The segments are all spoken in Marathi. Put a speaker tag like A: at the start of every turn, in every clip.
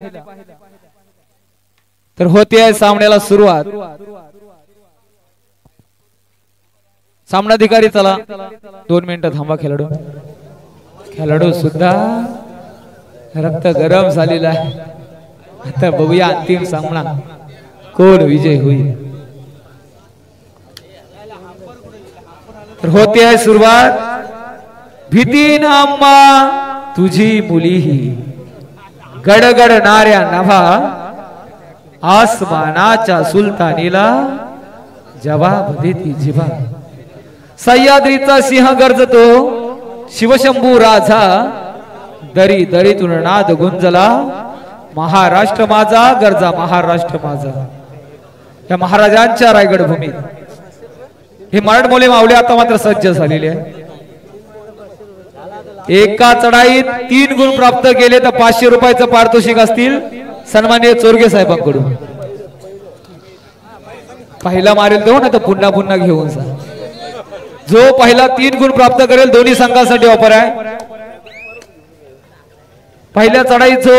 A: तर होते आहे सामन्याला सुरुवात। सामनाधिकारी चला 2 मिनिटं थांबा। खेळाडू सुद्धा रक्त गरम झालेला आहे। आता बघूया अंतिम सामना कोण विजय होईल। तर होते आहे सुरुवात। भीती ना अम्मा तुझी मुलीही गडगडणाऱ्या नभा आसमानाच्या सुलतानीला जवाब देती जिभा। सह्याद्रीचा सिंह गरजतो शिवशंभू राजा दरी दरीतून नाद गुंजला। महाराष्ट्र माझा गरजा महाराष्ट्र माझा। या महाराजांच्या रायगड भूमीत हे मराठमोळे मावळे आता मात्र सज्ज झालेले आहे। एका चढाईत 3 गुण प्राप्त केले तर 500 रुपयाचं पारितोषिक असतील सन्माननीय चोरगे साहेबांकडून। पहिला मारेल तो ना तर पुन्हा पुन्हा घेऊन जा। जो पहिला 3 गुण प्राप्त करेल दोन्ही संघांसाठी ऑफर आहे। पहिल्या चढाईत जो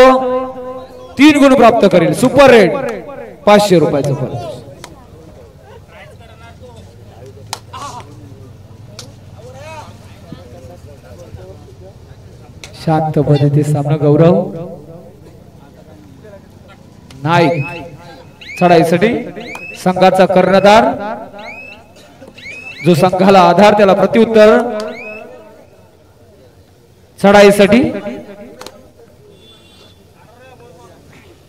A: 3 गुण प्राप्त करेल सुपर रेड 500 रुपयाचं पारितोषिक। शांत पद्धती सामना। गौरव नाईक चढाईसाठी संघाचा कर्णधार जो संघाला आधार त्याला प्रत्युत्तर चढाईसाठी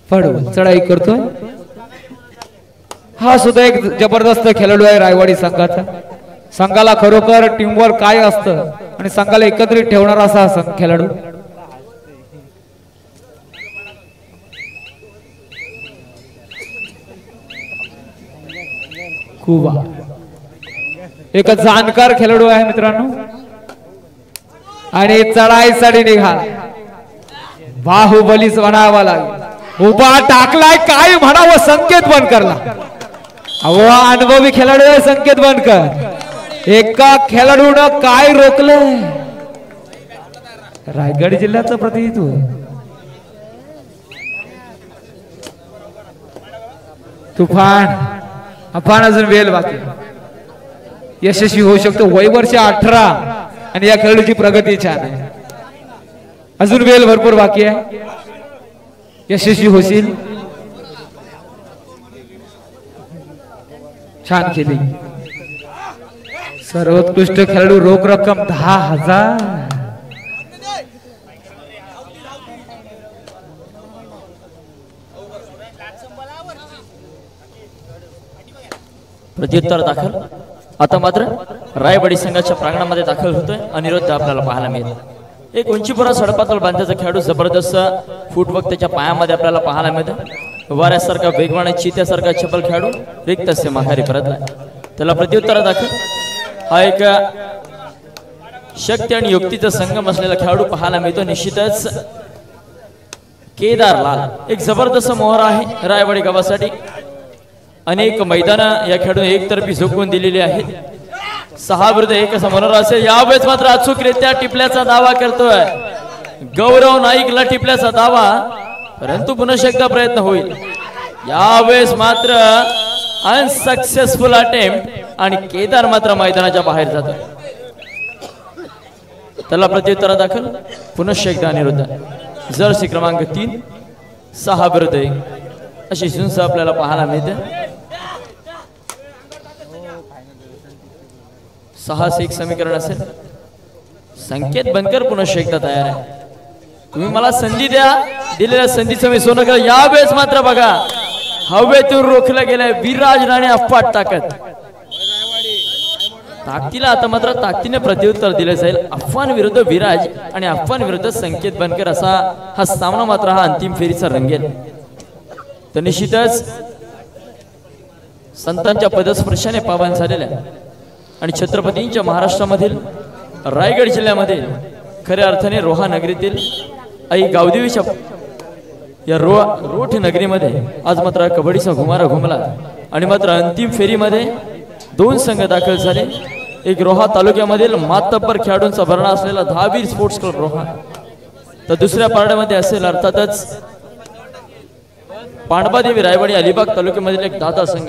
A: पडवल चढाई करतोय। हा सुद्धा एक जबरदस्त खेळाडू आहे रायवाडी संघाचा। संघाला खरोखर टीमवर्क काय असतं आणि संघाला एकत्रित ठेवणारा असा खेळाडू। कुबा एक जाणकार खेळाडू आहे मित्रांनो आणि चढाईसाठी निघाला। बाहुबलीच म्हणावा लागेल। उभा टाकलाय काय म्हणावं संकेत बंद करला। अहो अनुभवी खेळाडू आहे संकेत बंद कर। एका खेळाडूनं काय रोखलं। रायगड जिल्ह्याचं प्रतिनिधित्व तुफान अफान अजून वेळ बाकी यशस्वी होऊ शकतो। वय वर्ष 18 आणि या खेळाडूची प्रगती छान आहे। अजून वेळ भरपूर बाकी आहे। यशस्वी होशील। छान केली। सर्वोत्कृष्ट खेळाडू रोख रक्कम 10,000।
B: प्रत्युत्तर दाखल आता मात्र रायवाडी संघाच्या प्रांगणामध्ये दाखल होतोय। अनिरुद्ध आपल्याला पाहायला मिळेल। एक उंचीपुरा सडपातळ बांध्याचा खेळाडू जबरदस्त फुटवर्क त्याच्या पायामध्ये आपल्याला पाहायला मिळतं। वाऱ्यासारखा वेगवान चित्यासारखा चपल खेळाडू रिक्त से माघारी परतला। त्याला प्रत्युत्तर दाखल हा एक शक्ती आणि युक्तीचा संगम असलेला खेळाडू पाहायला मिळतो। निश्चितच केदार लाल एक जबरदस्त मोहर आहे रायवाडी गावासाठी। अनेक मैदान या खेळाडूने एकतर्फी झोकून दिलेली आहेत। 6 विरुद्ध 1 असा मनोरा असेल। यावेळेस मात्र अचूकरित्या टिपल्याचा दावा करतोय गौरव नाईकला टिपल्याचा दावा, परंतु पुन्हा एकदा प्रयत्न होईल। यावेळेस मात्र अनसक्सेसफुल अटेम्प्ट आणि केदार मात्र मैदानाच्या बाहेर जातो। त्याला प्रत्युत्तर दाखल पुन्हा एकदा अनिरुद्ध जर्सी क्रमांक 3 6 विरुद्ध 1 अशी झुंज आपल्याला पाहायला मिळते। 6-1 समीकरण असेल। संकेत बनकर पुन्हा एकदा तयार आहे। तुम्ही मला संधी द्या, दिलेल्या संधीचं मी सोनं केलं। यावेळेस मात्र बघा हवेतून रोखलं गेलंय विराज राणे अफाट ताकद। ताकदीला आता मात्र ताकदीने प्रत्युत्तर दिले जाईल। अफवान विरुद्ध विराज आणि अफवान विरुद्ध संकेत बनकर असा हा सामना मात्र हा अंतिम फेरीचा रंगेल। तर निश्चितच संतांच्या पदस्पर्शाने पावन झालेल्या आणि छत्रपतींच्या महाराष्ट्रामधील रायगड जिल्ह्यामध्ये खऱ्या अर्थाने रोहा नगरीतील आई गावदेवीच्या या रोठ नगरीमध्ये आज मात्र कबड्डीचा घुमारा घुमला आणि मात्र अंतिम फेरीमध्ये 2 संघ दाखल झाले। एक रोहा तालुक्यामधील मातब्बर खेळाडूंचा भरणा असलेला 10 वीर स्पोर्ट्स क्लब रोहा, तर दुसऱ्या पारड्यामध्ये असेल अर्थातच पांडवादेवी रायवाडी अलिबाग तालुक्यामधील एक दादा संघ.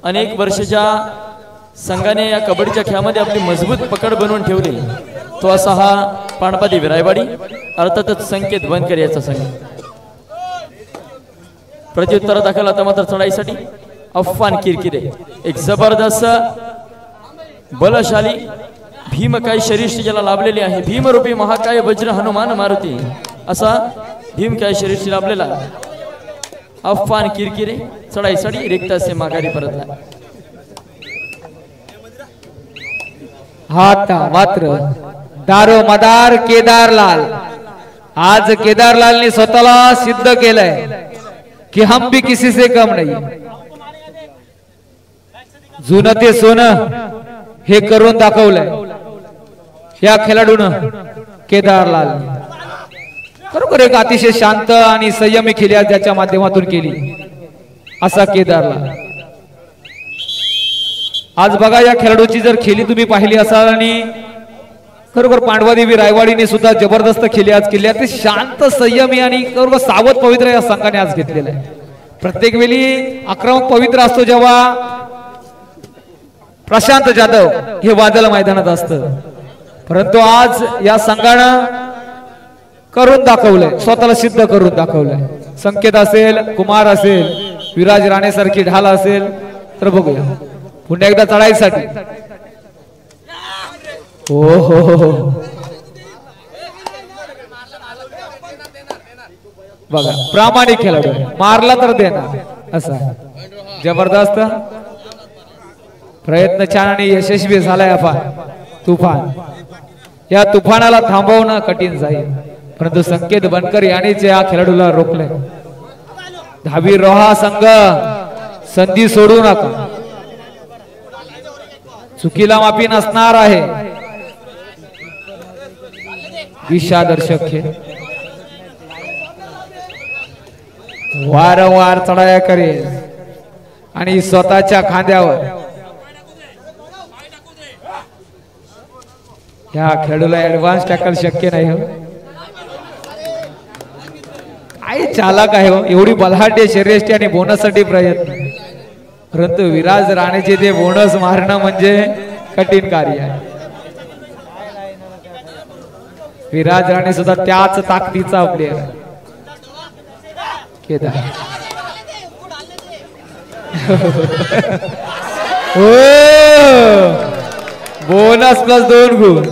B: अनेक वर्षाच्या संघाने या कबड्डीच्या खेळामध्ये आपली मजबूत पकड बनवून ठेवली. तो असा हा पांडवादेवी रायवाडी, अर्थातच संकेत बनकर याचा संघ. प्रत्युत्तर दाखल आता मात्र चढाईसाठी अफवान किरकिरे. एक जबरदस्त बलशाली भीमकाय शरीर ज्याला लाभलेले आहे. भीमरूपी महाकाय वज्र हनुमान मारुती असा भीमकाय शरीर लाभलेला अफवान किरकिरे चढाईसाठी रिक्त असे माघारी परतला.
A: हात मात्र दारो मदार केदारलाल. आज केदारलालने स्वतःला सिद्ध केलंय कि हम भी किसी से कम नहीं. जुनं ते सोनं हे करून दाखवलंय या खेळाडूनं केदारलाल. बरोबर एक अतिशय शांत आणि संयमी खेळी ज्याच्या माध्यमातून केली असा केदारलाल. आज बघा या खेळाडूची जर खेळी तुम्ही पाहिली असाल आणि खरोखर पांडवादेवी रायवाडीने सुद्धा जबरदस्त खेळी आज केली. ते शांत संयमी आणि खरोखर सावध पवित्र या संघाने आज घेतलेला आहे. प्रत्येक वेळी आक्रमक पवित्र असतो जेव्हा प्रशांत जाधव हे वादळ मैदानात असतं, परंतु आज या संघानं करून दाखवलंय, स्वतःला सिद्ध करून दाखवलंय. संकेत असेल, कुमार असेल, विराज राणे सारखी ढाल असेल तर बघूया पुन्हा एकदा चढाईसाठी. हो हो हो बघा प्रामाणिक खेळाडू मारला तर देणार असा जबरदस्त प्रयत्न छान आणि यशस्वी झालाय. आपण तुफान या तुफानाला थांबवणं कठीण जाईल, परंतु संकेत बनकर यांनीच या खेळाडूला रोखले. धावी रोहा संघ संधी सोडू नका, चुकीला माफी नसणार आहे. दिशादर्शक खेळ वारंवार चढाया करेल आणि स्वतःच्या खांद्यावर या खेळाडूला ऍडव्हान्स टॅकल शक्य नाही. हो काय चालक आहे हो, एवढी बलहाट्य शर्यष्टी आणि बोनससाठी प्रयत्न, परंतु विराज राणेचे ते बोनस मारणं म्हणजे कठीण कार्य आहे. विराज राणे सुद्धा त्याच ताकदीचा प्लेयर आहे. केदार हो बोनस प्लस 2 गुण.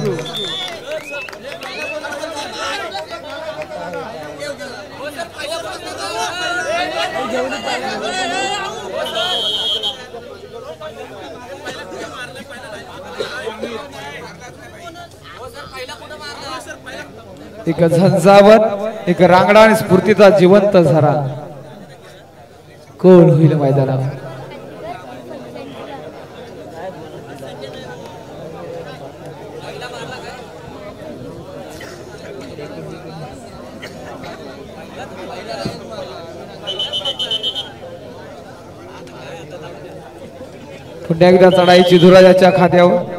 A: एक झंझावत, एक रांगडा आणि स्फूर्तीचा जिवंत झरा. कोण होईल मैदानावर? पुन्हा एकदा चढाईची धुराजाच्या खात्यावर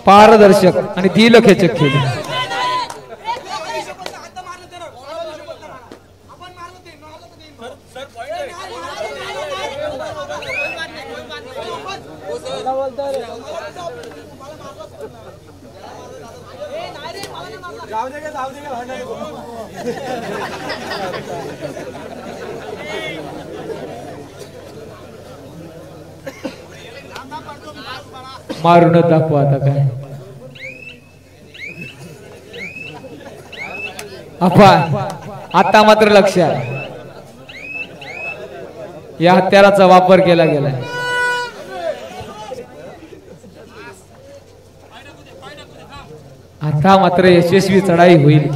A: पारदर्शक आणि दिलखेचक खेळ. मारूनच दाखवा आता काय. आपण आता मात्र लक्ष आहे, या हत्याराचा वापर केला गेलाय. आता मात्र यशस्वी चढाई होईल.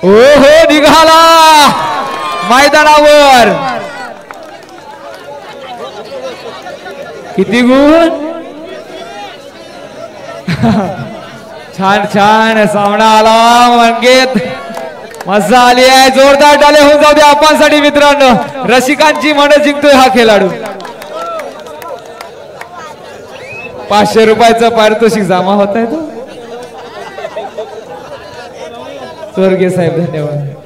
A: ओ हो निघाला मैदानावर. किती गुण. छान छान सामना आला मंगेत, मजा आली आहे. जोरदार टाळे होऊन जाऊ दे आपणसाठी मित्रांनो. रसिकांची मन जिंकतोय हा खेळाडू. 500 रुपयाचा पारितोषिक जमा होत आहे तो. स्वर्गीय साहेब धन्यवाद.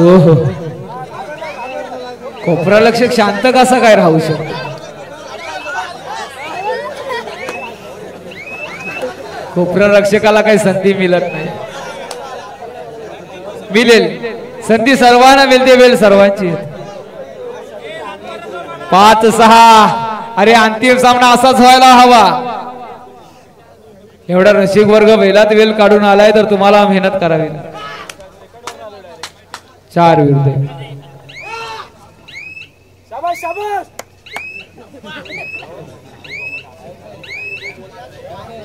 A: ओहो कोपरा लक्षक शांत कसा काय राहू शकतो. कोपरा रक्षकाला काही संधी मिळत नाही. मिळेल संधी सर्वांना मिळते वेळ सर्वांची. 5-6 अरे अंतिम सामना असाच व्हायला हवा. एवढा रसिक वर्ग वेळात वेळ काढून आलाय तर तुम्हाला मेहनत करावी. 4 विरुद्ध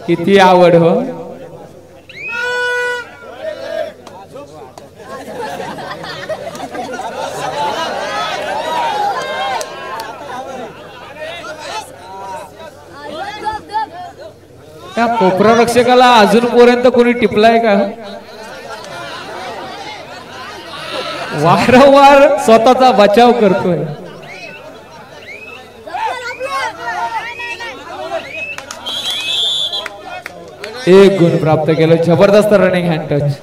A: किती आवड हो. त्या कोपरा रक्षकाला अजूनपर्यंत कोणी टिपलाय का. वारंवार स्वतःचा बचाव करतोय. एक गुण प्राप्त केलं. जबरदस्त रनिंग हँड टच.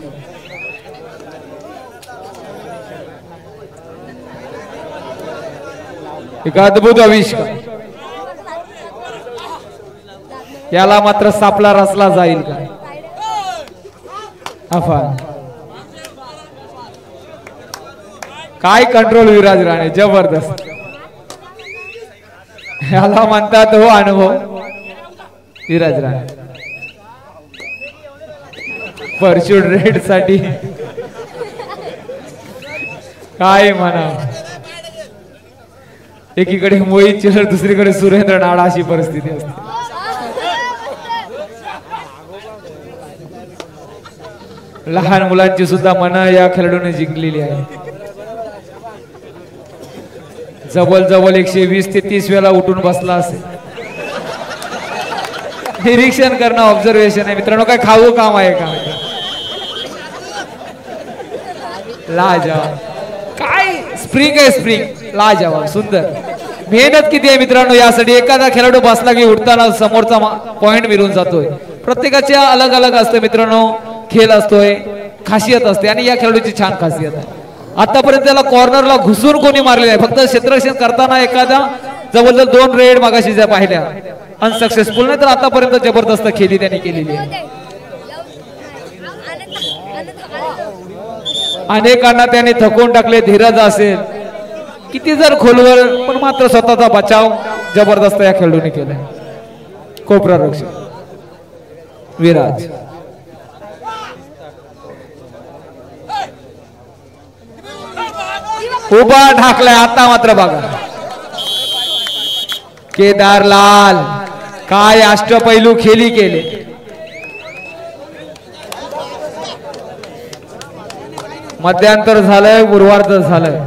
A: एक अद्भुत आविष्कार. याला मात्र सापला रचला जाईल का. अफान काय कंट्रोल विराज राणे. जबरदस्त. याला म्हणतात हो अनुभव विराज राणे. परशूट रेड साठी काय म्हणा. एकीकडे मोहित चिलर दुसरीकडे सुरेंद्र नाडा अशी परिस्थिती असते. लहान मुलांची सुद्धा मन या खेळाडूने जिंकलेली आहे. जवळ 120 ते 30 वेळा उठून बसला असेल. निरीक्षण करणं ऑब्झर्वेशन आहे मित्रांनो. काय खाऊ काम आहे का. लाजवाब. काय स्प्रिंग आहे स्प्रिंग. लाजवाब सुंदर. मेहनत किती आहे मित्रांनो यासाठी. एखादा खेळाडू बसला की उठताना समोरचा पॉइंट मिळून जातोय. प्रत्येकाच्या अलग अलग असते मित्रांनो. खेळ असतोय खासियत असते आणि या खेळाडूची छान खासियत आहे. आतापर्यंत त्याला कॉर्नरला घुसून कोणी मारलेलं आहे. फक्त क्षेत्ररक्षण करताना एखादा जवळजवळ 2 रेड मागाशी ज्या पाहिल्या अनसक्सेसफुल. नाही तर आतापर्यंत जबरदस्त खेळी त्यांनी केलेली आहे. अनेकांना त्याने थकवून टाकले. धीरज असेल किती जर खोलवर पण मात्र स्वतःचा बचाव जबरदस्त या खेळाडूने केलाय. कोपरा रक्षक विराज. उभा ढाकलाय. आता मात्र बघा केदार लाल काय अष्टपैलू खेळी केले. मध्यांतर झालंय पूर्वार्ध झालंय.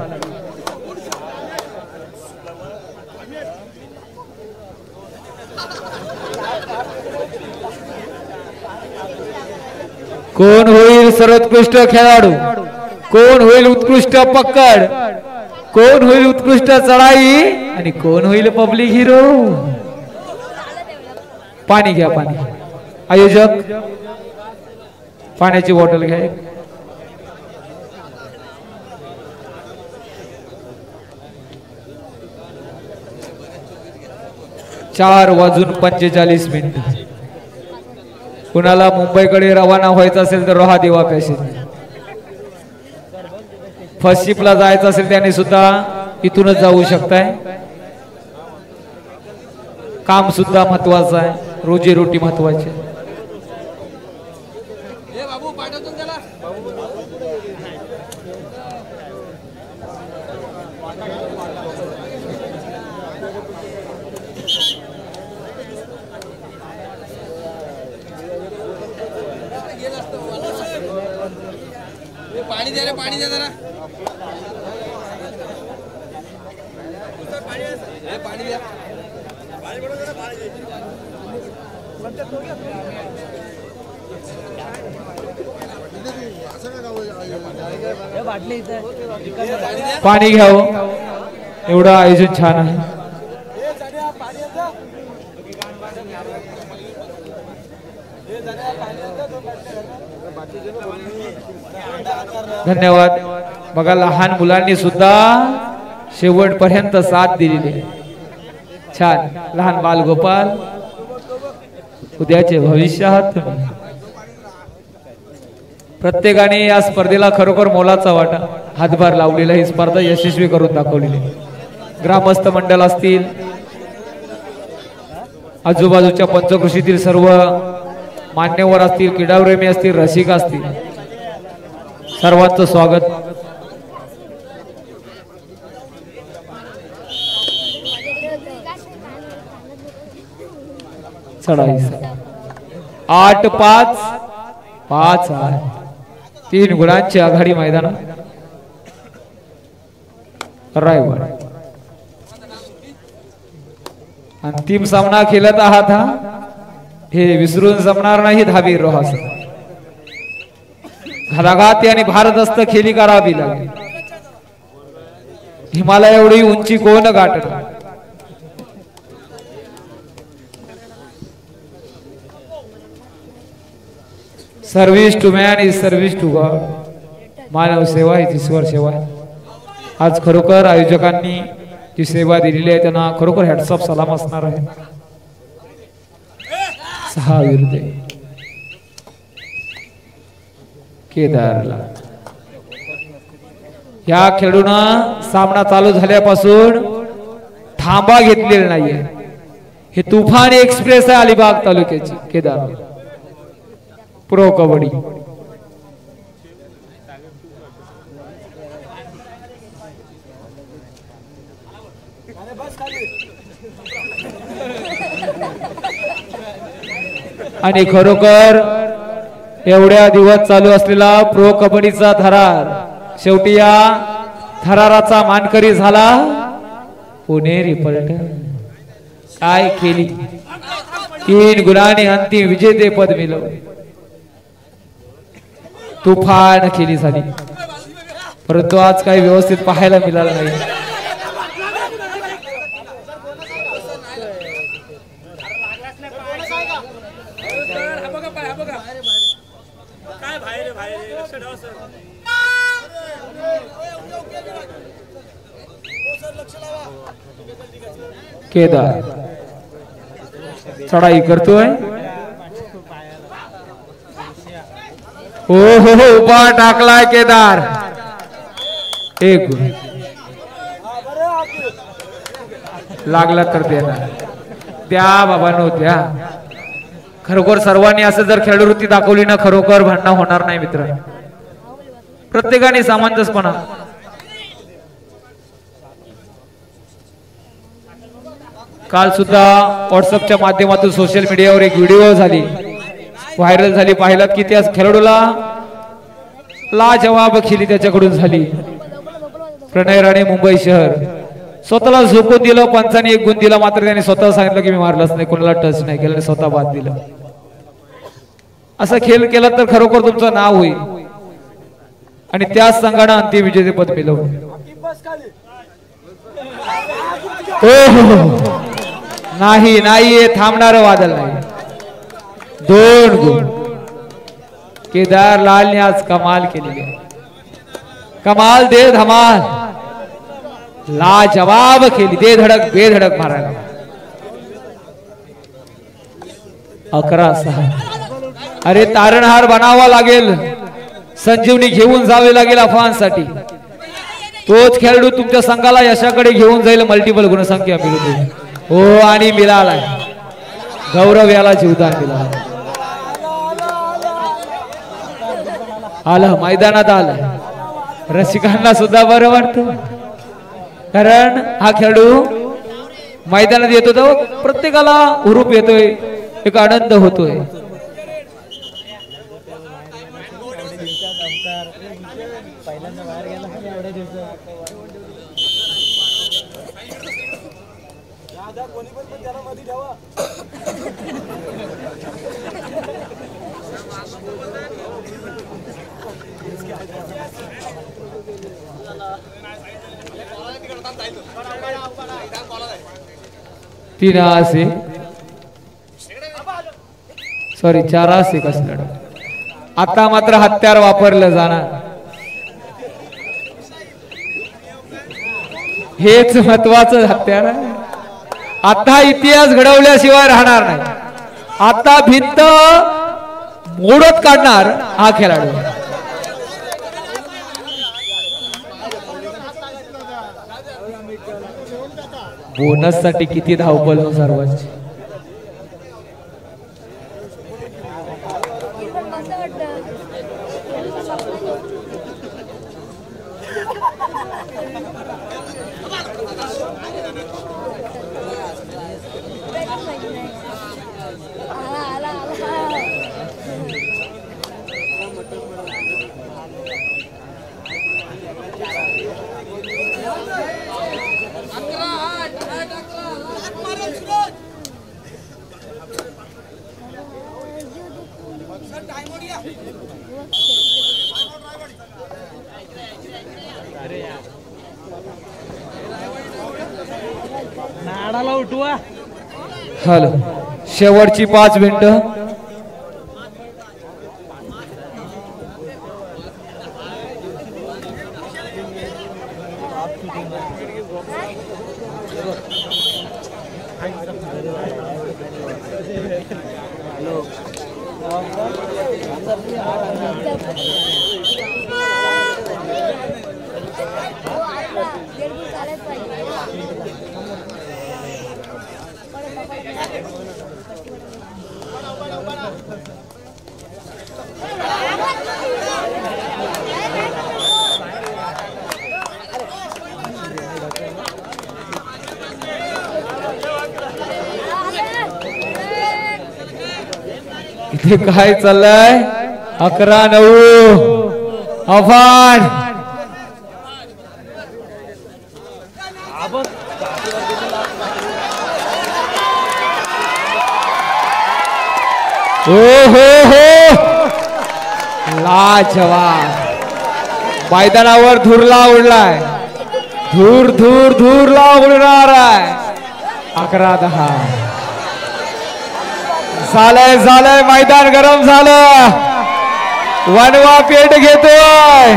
A: कोण होईल सर्वोत्कृष्ट खेळाडू. कोण होईल उत्कृष्ट पकड. कोण होईल उत्कृष्ट चढाई आणि कोण होईल पब्लिक हिरो. पाणी घ्या पाणी. आयोजक पाण्याची बॉटल घ्या. 4:45 कुणाला मुंबईकडे रवाना व्हायचं असेल तर रोहा देवा पॅसेंज. फर्स्ट शिपला जायचं असेल त्याने सुद्धा इथूनच जाऊ शकताय. काम सुद्धा महत्वाचं आहे. रोजी रोटी महत्वाची.
C: पाणी दे रे, पाणी दे जरा. पाणी द्या.
A: पाणी घ्यावं, एवढं आयोजन छान आहे. धन्यवाद. बघा लहान मुलांनी सुद्धा शेवटपर्यंत साथ दिलेली. छान. लहान बाल गोपाल उद्याचे भविष्य आहात तुम्ही. प्रत्येकाने या स्पर्धेला खरोखर मोलाचा वाटा हातभार लावलेला, ही स्पर्धा यशस्वी करून दाखवलेली. ग्रामस्थ मंडळ असतील, आजूबाजूच्या पंचकृषीतील सर्व मान्यवर असतील, क्रीडाप्रेमी असतील, रसिक असतील, सर्वांचं स्वागत. चढाई 8-5 आहे. 3 गुणांची आघाडी मैदानात रायगड. अंतिम सामना खेळत आहात हा, हे विसरून जमणार नाही. धावी रोहास घालाघाती आणि भारदस्त खेळी करावी लागेल. हिमालय एवढी उंची कोण गाठणार. Service to man is service to god. मानव सेवा ही ईश्वर सेवा आहे. आज खरोखर आयोजकांनी जी सेवा दिलेली आहे त्यांना खरोखर हॅट्स ऑफ सलाम असणार आहे. 6 विरुद्ध केदारला. या खेळून सामना चालू झाल्यापासून थांबा घेतलेला नाहीये. हे तुफान एक्सप्रेस आहे अलिबाग तालुक्याची केदार प्रो कबड्डी. आणि खरोखर एवढ्या दिवस चालू असलेला प्रो कबड्डीचा थरार शेवटी या थराराचा मानकरी झाला पुणेरी पलटण. काय केली. 3 गुणांनी अंतिम विजेतेपद मिळवले. तुफान खेळी झाली, परंतु आज काही व्यवस्थित पाहायला मिळालं नाही. केदार चढाई करतोय. हो हो हो उभा टाकलाय केदार. 1 गुण लागला तर त्या बाबा नव्हत्या. खरोखर सर्वांनी असं जर खेळवृत्ती दाखवली ना खरोखर भांडण होणार नाही मित्र. प्रत्येकाने सामंजस्यपणा. काल सुद्धा व्हॉट्सअपच्या माध्यमातून सोशल मीडियावर एक व्हिडिओ झाली, व्हायरल झाली. पाहिलात की त्या खेळाडूला लाजवाब खेळी त्याच्याकडून झाली. प्रणय राणे मुंबई शहर स्वतःला झोपून दिलं. पंचाने 1 गुण दिला, मात्र त्याने स्वतः सांगितलं की मी मारलंच नाही, कोणाला टच नाही केलं, स्वतः बाद दिलं. असा खेळ केला तर खरोखर तुमचं नाव होईल. आणि त्याच संघानं अंतिम विजेतेपद मिळवलं. नाही नाही थांबणार वादळ नाही. 2 गुण. केदार लालने आज कमाल केलेली आहे. कमाल दे धमाल लाजवाब खेळी. दे धडक बेधडक मारायला. 11-6. अरे तारणहार बनावा लागेल, संजीवनी घेऊन जावे लागेल अफवांसाठी. तोच खेळाडू तुमच्या संघाला यशाकडे घेऊन जाईल. मल्टिपल गुणसंख्या मिळते. हो आणि मिळालाय गौरव, याला जीवदान मिळालं. आलं मैदानात आलं. रसिकांना सुद्धा बरं वाटतं, कारण हा खेळाडू मैदानात येतो तर प्रत्येकाला हुरूप येतोय, एक आनंद होतोय. तीन असे सॉरी 4 असे कसं आता मात्र हत्यार वापरलं जाणार हेच महत्वाचं हत्यार आहे आता इतिहास घडवल्याशिवाय राहणार नाही आता भिंत मोडत काढणार हा खेळाडू बोनस साठी किती धावपळ हो सर्वांची
D: नाडाला उठवा
A: हॅलो शेवटची 5 मिनिटं इथे काय चाललंय 11-9 आव्हान हो लाजवाब मैदानावर धुरला उडलाय धूर धूर धूरला उडणार आहे 11-10 झालंय मैदान गरम झालं वनवा पेट घेतोय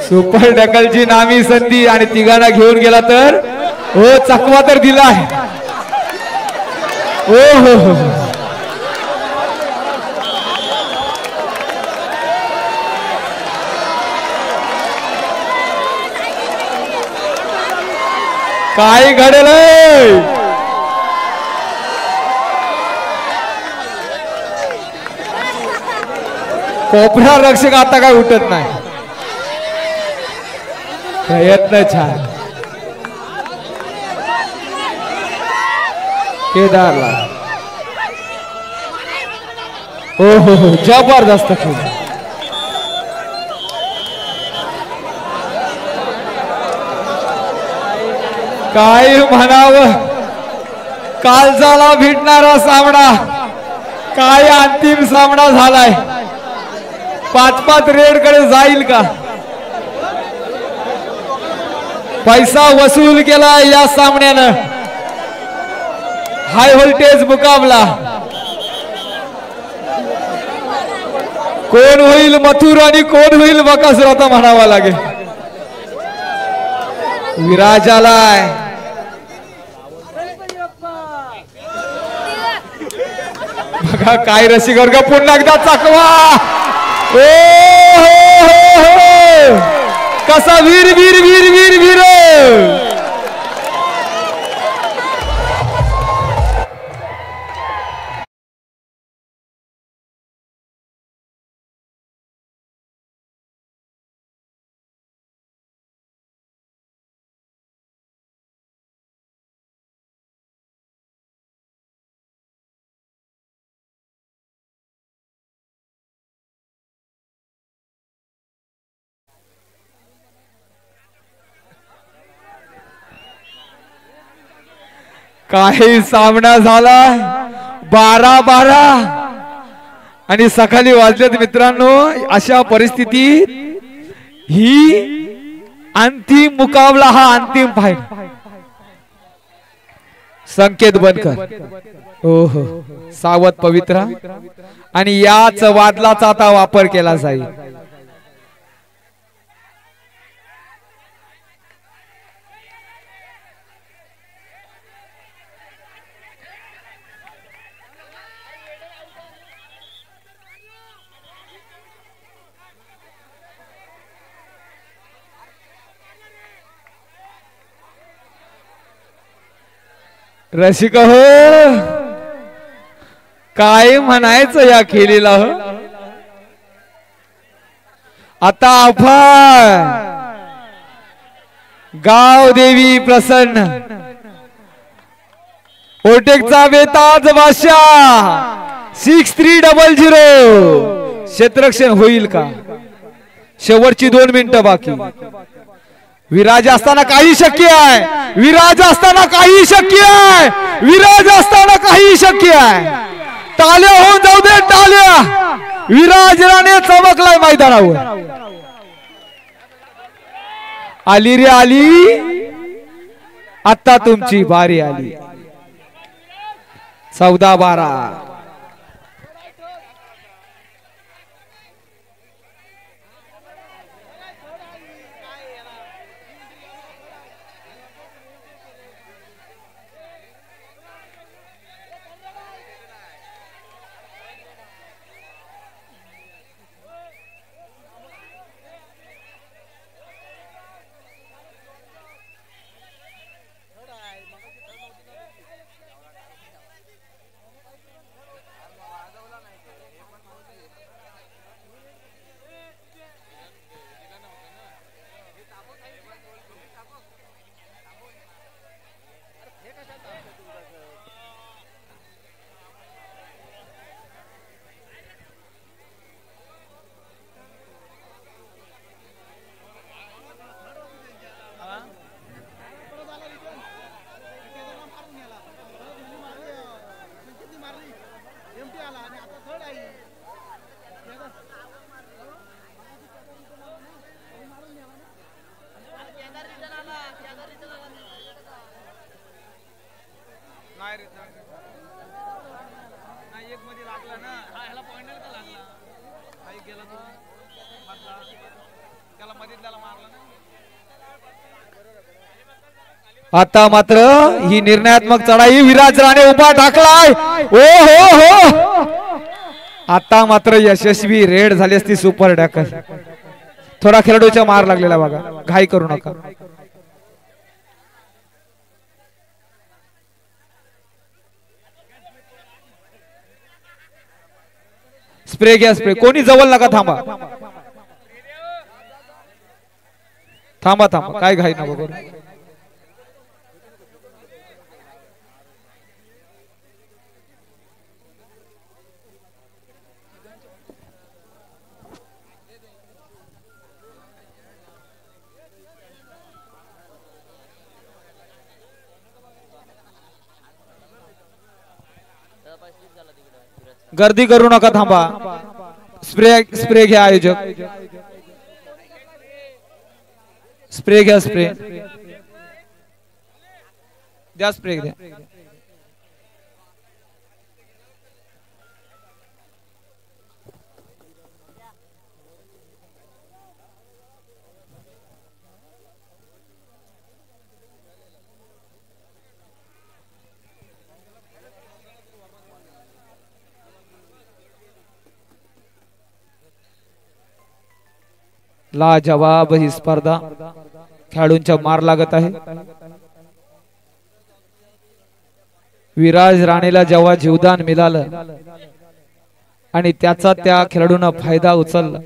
A: सुपर डकलची नामी संधी आणि तिघांना घेऊन गेला तर हो चकवा तर दिलाय हो काय घडलंय कोपरा रक्षक आता काय उठत नाही प्रयत्न छान केदारला हो जबरदस्त खेळ काय म्हणावं कालचाला भेटणारा सामना काय अंतिम सामना झालाय 5-5 रेड कडे जाईल का पैसा वसूल केला या सामन्यानं हाय व्होल्टेज मुकाबला कोण होईल मथुर आणि कोण होईल बकासूर आता म्हणावा लागेल विराज आलाय बघा काय रसिक वर्ग पुन्हा एकदा चकवा कसा वीर वीर वीर वीर वीर काही सामना झाला 12-12 आणि सकाळी वाजलेत मित्रांनो. अशा परिस्थितीत ही अंतिम मुकाबला, हा अंतिम फायनल. संकेत बनकर हो हो सावध पवित्रा आणि याच वादलाचा आता वापर केला जाईल. रसिक हो काय म्हणायचं या खेळीला हो. आता आपण गाव देवी प्रसन्न ओटेकचा बेताज बादशाह 6300 क्षेत्ररक्षण होईल का. शेवटची 2 मिनिटं बाकी. विराज असताना काही शक्य आहे, विराज असताना काही शक्य आहे, विराज असताना काही शक्य आहे. टाळ्या होऊन जाऊ दे टाळ्या. विराज राणे चमकलाय मैदानावर. आली रे आली, आता तुमची बारी आली. 14-12 आता मात्र ही निर्णयात्मक चढाई विराज राणे उभा टाकलाय. ओ हो हो आता मात्र यशस्वी रेड झाली असती सुपर डॅकर. थोडा खेळाडूच्या मार लागलेला बघा, घाई करू नका. स्प्रे घ्या स्प्रे. कोणी जवळ नका. थांबा थांबा थांबा, काय घाई नको करू. गर्दी करू नका. थांबा. स्प्रे स्प्रे घ्या आयोजक. स्प्रे घ्या स्प्रे द्या. स्प्रे द्या. लाजवाब ही स्पर्धा. खेळाडूंच्या मार लागत आहे. विराज राणेला जेव्हा जीवदान मिळालं आणि त्याचा त्या खेळाडूंना फायदा उचलला.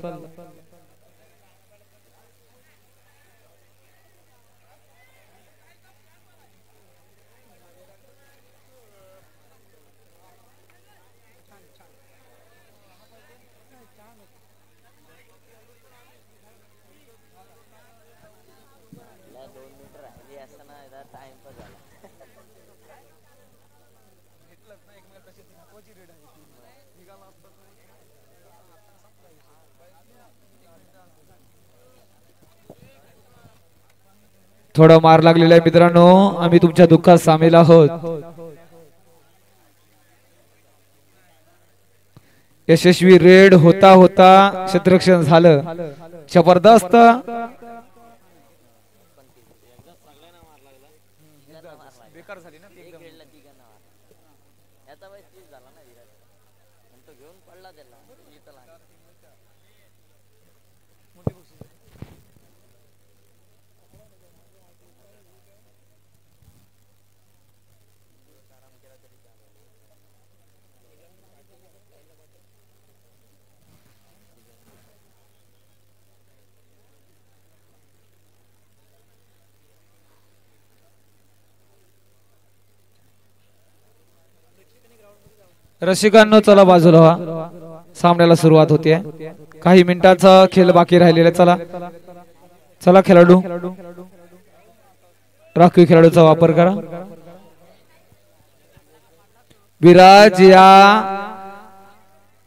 A: थोडा मार लागलेला आहे मित्रांनो, आम्ही तुमच्या दुःखात सामील आहोत. यशस्वी रेड होता होता क्षेत्ररक्षण झालं जबरदस्त. रसिकांनो चला बाजूला व्हा, सामन्याला सुरुवात होते. काही मिनिटांचा खेळ बाकी राहिलेला. चला चला खेळाडू, राखीव खेळाडूचा वापर करा. विराज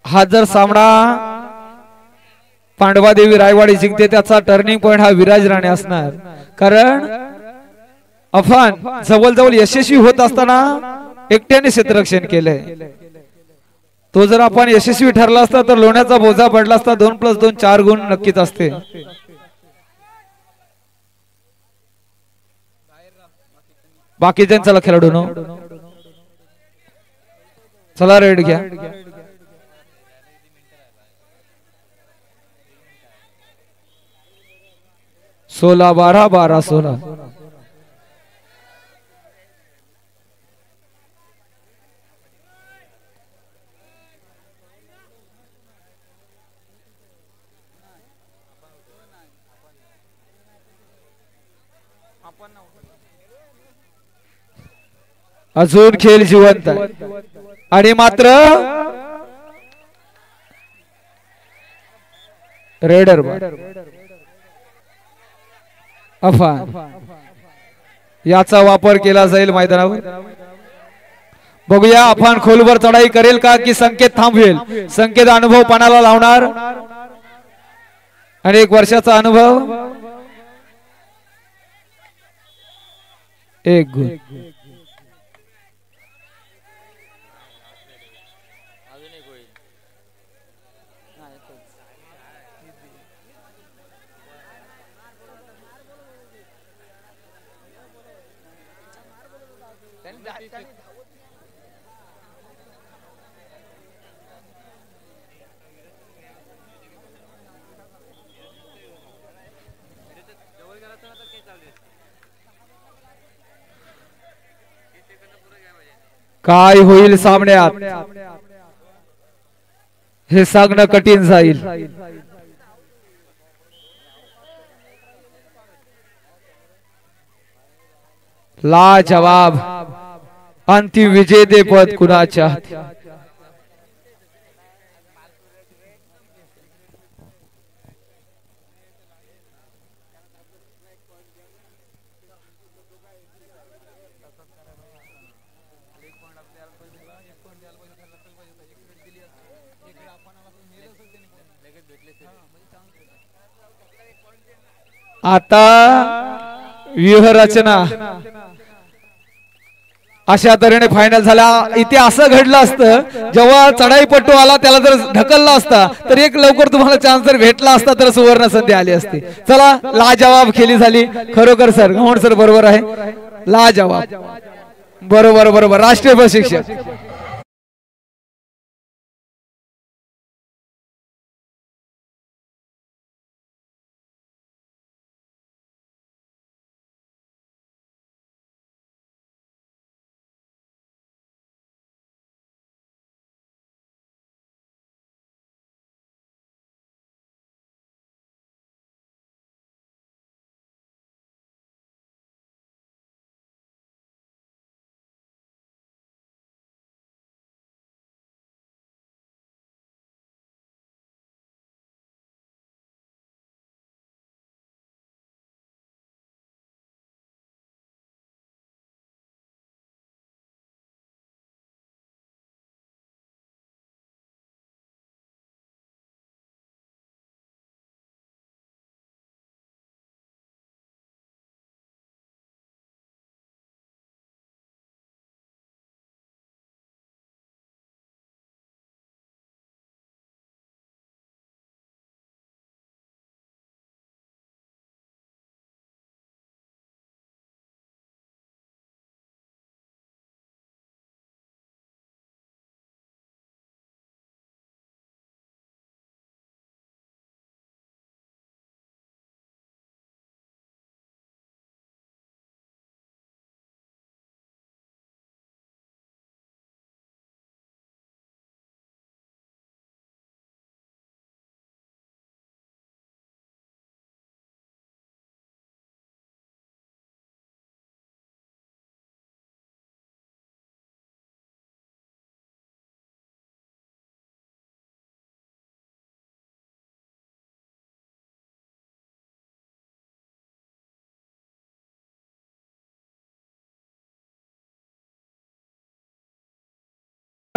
A: हा जर सामना पांडवादेवी रायवाडी जिंकते त्याचा टर्निंग पॉइंट हा विराज राणे असणार. कारण अफान जवळजवळ यशस्वी होत असताना एकट्याने क्षेत्ररक्षण केलंय. तो जर आपण यशस्वी ठरला असता तर लोण्याचा बोजा पडला असता. 2+2 4 गुण नक्कीच असते. बाकीच्या चला खेळाडू नो, चला रेड घ्या. 16-12 12-16. अजून खेळ जिवंत आणि मात्र रेडर अफान याचा वापर केला जाईल मैदानावर. बघूया अफान खोलवर चढाई करेल का की संकेत थांबवेल. संकेत अनुभव पणाला लावणार, अनेक वर्षाचा अनुभव. 1 गुण. काय होईल सामन्यात हे सांगणं कठीण जाईल. लाजवाब अंतिम विजेतेपद कुणाच्या हाती. आता व्यूहरचना अशा तऱ्हेने फायनल झाला. इथे असं घडलं असतं जेव्हा चढाईपट्टू आला त्याला जर ढकलला असता तर एक लवकर तुम्हाला चान्स जर भेटला असता तर सुवर्ण संधी आली असती. चला लाजवाब खेळी झाली खरोखर सर. गव्हाण सर बरोबर आहे, लाजवाब. बरोबर बरोबर राष्ट्रीय प्रशिक्षक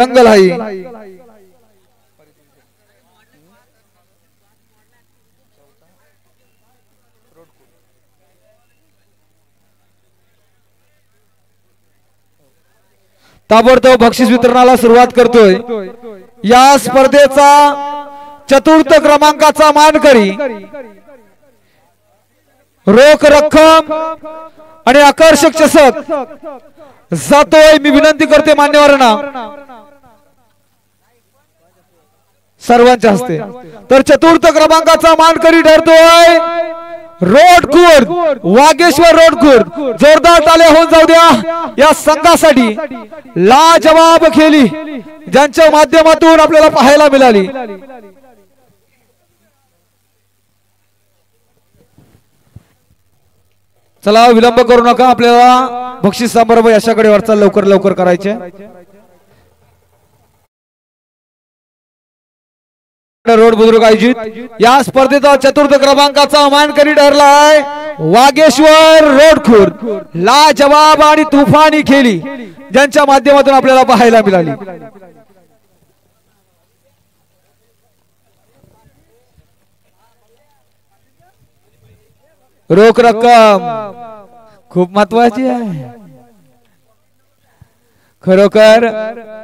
A: दंगलहाई ताबडतोब बक्षीस वितरणाला सुरुवात करतोय। या स्पर्धेचा चतुर्थ क्रमांकाचा मानकरी रोख रक्कम आणि आकर्षक चषक जातोय। मी विनंती करते मान्यवरांना सर्वांच्या हस्ते। तर चतुर्थ क्रमांकाचा मानकरी ठरतोय रोड खुर्द वागेश्वर रोड खुर्द। जोरदार टाळ्या होऊन जाऊ द्या या संघासाठी। लाजवाब खेळी ज्यांच्या माध्यमातून आपल्याला पाहायला मिळाली। चला विलंब करू नका, आपल्याला बक्षीस समारंभ यशाकडे वाटचाल लवकर लवकर करायचे। रोड बुद्रुक आयोजित या स्पर्धेचा चतुर्थ क्रमांकाचा मानकरी ठरलाय वागेश्वर रोड खुर्द। लाजवाब आणि तुफानी खेळी ज्यांच्या माध्यमातून आपल्याला पाहायला मिळाली। रोख रक्कम खूप महत्वाची आहे खरोखर।